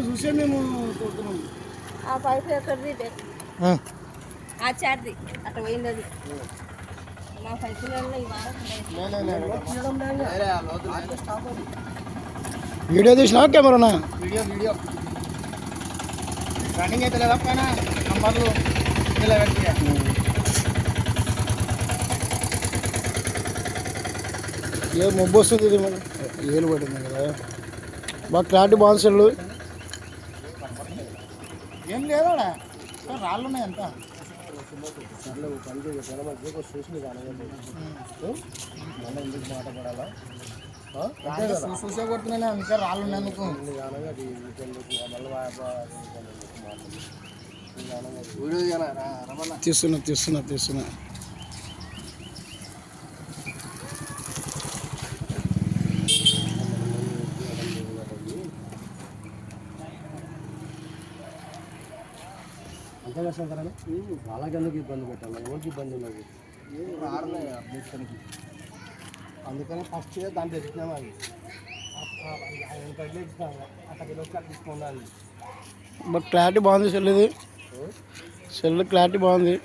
చూసే మేము తోడుతున్నాం. ఆ పైపు ఎక్కడిది ఆ చార్ది అట్లా పోయింది అది మా పైపులలో ఈ వారం వీడియో తీసినా కెమెరానా? వీడియో రన్నింగ్ అయితే లేదా పైన నంబర్లు ఇలా పెట్టి ఏ మొబ్బు వస్తుంది ఇది మన ఏలు పడింది కదా. బాగా క్లారిటీ బాగుంది సెల్లు. ఏం లేదా రాళ్ళు ఉన్నాయి అంతా ఎందుకు మాట పడాలా చూసే కొడుతున్నానే ఇంకా రాళ్ళు ఉన్నాయి అందుకు తీస్తున్నా అంతే కష్టం వాళ్ళకెందుకు ఇబ్బంది పెట్టాలి, ఎవరికి ఇబ్బంది ఉన్నది అభ్యర్థానికి. అందుకని ఫస్ట్ దాన్ని తెచ్చినాము. అది అక్కడికి వచ్చి అక్కడ తీసుకోండి. బట్ క్లారిటీ బాగుంది సెల్. ఇది సెల్ క్లారిటీ బాగుంది.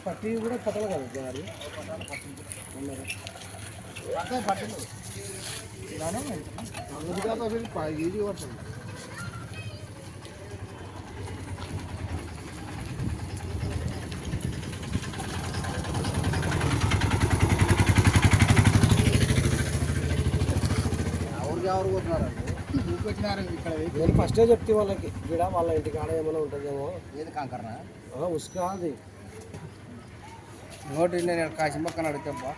పట్టి కూడా పట్టలు కదా జారి పట్టలు ఈజీ పడుతుంది. ఎవరు పోతున్నారండి చూపెట్టినారు ఇక్కడ. నేను ఫస్టే చెప్తే వాళ్ళకి ఇక్కడ వాళ్ళ ఇంటికి ఆడ ఏమైనా ఉంటుందేమో. ఏది కాంకర్నా ఉసుక అది నోటి నేను కాసి పక్కన అడుగుతాబ్బా.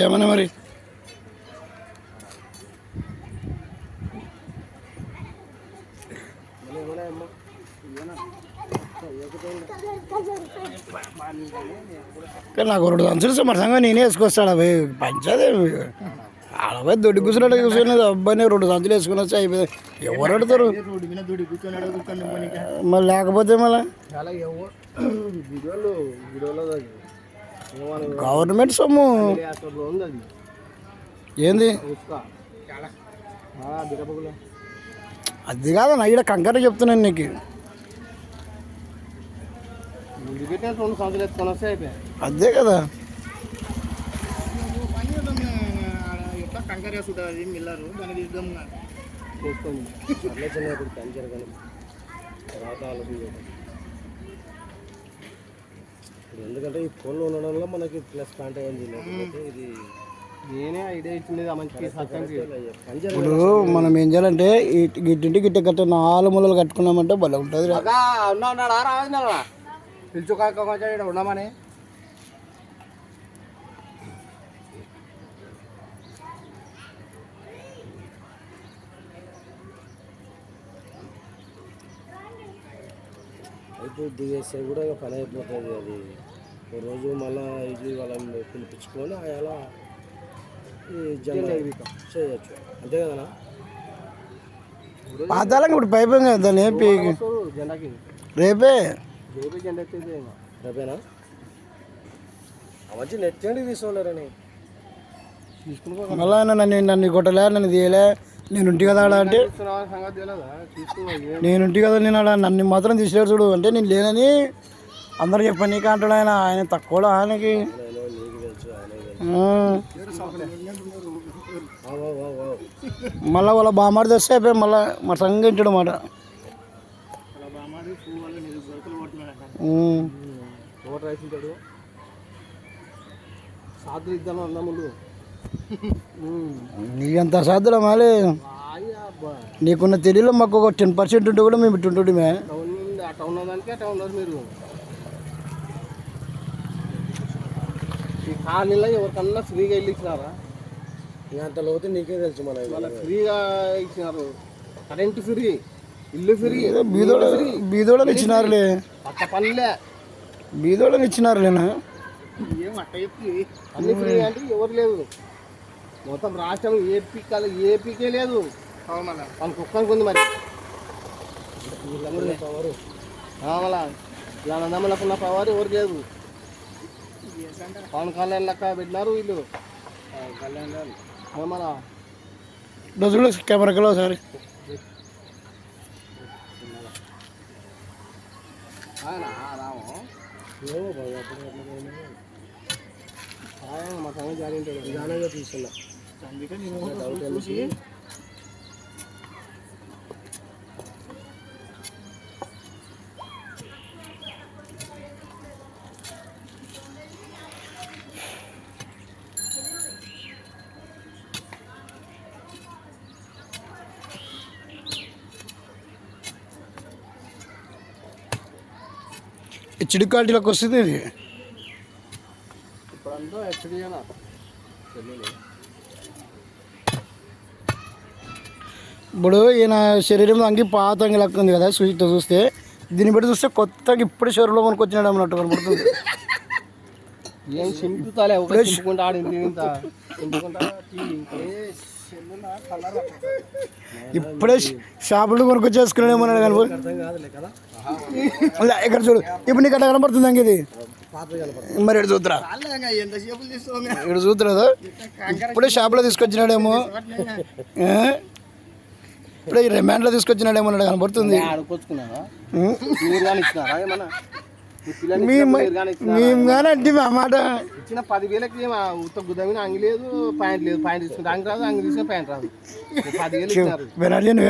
ఏమన్నా మరి నాకు 2 సంచులు మరి సంగం నేనే వేసుకొస్తాడు. అవి పంచదే ఆడపోయి దొడ్డి కూర్చున్నట్టు కూర్చున్నది. అబ్బాయి 2 సంచులు వేసుకుని వచ్చి అయిపోయింది. ఎవరు అడుగుతారు మళ్ళీ లేకపోతే మళ్ళీ గవర్నమెంట్ సొమ్ము ఏంది అది కాదన్న. ఇక్కడ కంకర చెప్తున్నాను నీకు. అదే కదా కంకర వేసుకుంటుంది మిల్లరు దాన్ని తీద్దాం ఎందుకంటే ఈ ఫోన్లో ఉండడంలో మనకి ప్లస్ పాయింట్ అయింది. ఇది నేనే ఐడియా ఇచ్చింది మంచి. ఇప్పుడు మనం ఏం చేయాలంటే గిట్టింటి గిట్ట కట్ట 4 మూలలు కట్టుకున్నామంటే భలే ఉంటుంది. ఉన్నాడా పిలుచుకాక ఉండమని అయితే డిఎస్ఐ కూడా పని అయిపోతుంది. అది ఒక రోజు మళ్ళీ ఇది వాళ్ళని పిలిపించుకొని అలా చేయొచ్చు. అంతే కదా పాతాలకు ఇప్పుడు పైపు దాన్ని జెండాకి రేపే జెండా ఎత్తే రేపేనా మంచి నెచ్చండి తీసుకోలేరని తీసుకుని మళ్ళా నన్ను కొట్టలే, నన్ను తీయలే, నేను ఇంటి కదా అంటే నేను ఇంటి కదా నేను అలా నన్ను మాత్రం తీసిలేడు చూడు అంటే నేను లేనని అందరూ చెప్పాను. నీకు అంటాడు ఆయన తక్కువ ఆయనకి. మళ్ళీ వాళ్ళ బామాడి తెస్తే అయిపోయి మళ్ళీ మా సంగ ఇంటాడు మాట. నీకంత సాధ్యం మళ్ళీ నీకున్న తెలియలో మాకు ఒక 10% ఉంటే కూడా మేము ఇట్టుంటుండే. అట్లా ఉన్నదానికి అట్లా ఉన్నారు మీరు. ఈ కాలనీలో ఎవరికన్నా ఫ్రీగా ఇల్లు ఇచ్చినారా? అంత లోతు నీకే తెలుసు. మన ఫ్రీగా ఇచ్చినారు, కరెంటు ఫ్రీ, ఇల్లు ఫ్రీ, బీదోళ్ళని ఇచ్చినారులే, పక్క పనులే బీదోళ్ళని ఇచ్చినారులేనా. ఏం అట్ట చెప్పి అన్ని ఫ్రీ అంటే ఎవరు లేదు. మొత్తం రాష్ట్రం ఏపీకే లేదు, మనకు ఒక్కరికి ఉంది. మరి మళ్ళా నందమల్లకున్న పవర్ ఎవరు లేదు. పవన్ కళ్యాణ్ లెక్క పెట్టినారు వీళ్ళు. మన రోజులు కెమెరాలో ఒకసారి మా సంగతి జాగ్రత్త తీసుకున్నా. హెచ్డి క్వాలిటీలోకి వస్తుంది ఇది. ఇప్పుడంతా హెచ్డినా ఇప్పుడు ఈయన శరీరంలో అంగి పాత అంగి లెక్క ఉంది కదా చూస్తే, దీన్ని బట్టి చూస్తే కొత్తగా ఇప్పుడు శరీరంలో మనకు వచ్చినాడు అన్నట్టు కనబడుతుంది. ఏం చింపుతాలే చింపుకుంటా ఆడింది ఇప్పుడే షాపులు కొనుక్కొచ్చేసుకున్నాడేమన్నాడు కానీ ఇక్కడ చూడు, ఇప్పుడు నీకు అట్లా కనబడుతుంది అంగి ఇది. మరి ఇక్కడ చూద్దరా, ఇక్కడ చూద్దరా, ఇప్పుడే షాపులో తీసుకొచ్చినాడేమో, ఇప్పుడే రిమాండ్లో తీసుకొచ్చినాడేమో అన్నాడు కనబడుతుంది. మేము కానీ అంటే మా మాట ఇచ్చిన 10,000కి ఉత్త గుద్దమైన అంగి లేదు, ప్యాంట్ లేదు. ప్యాంట్ తీసుకుంటే అంగి రాదు, అంగి తీసుకుని ప్యాంట్ రాదు. 10,000 ఇచ్చినారు.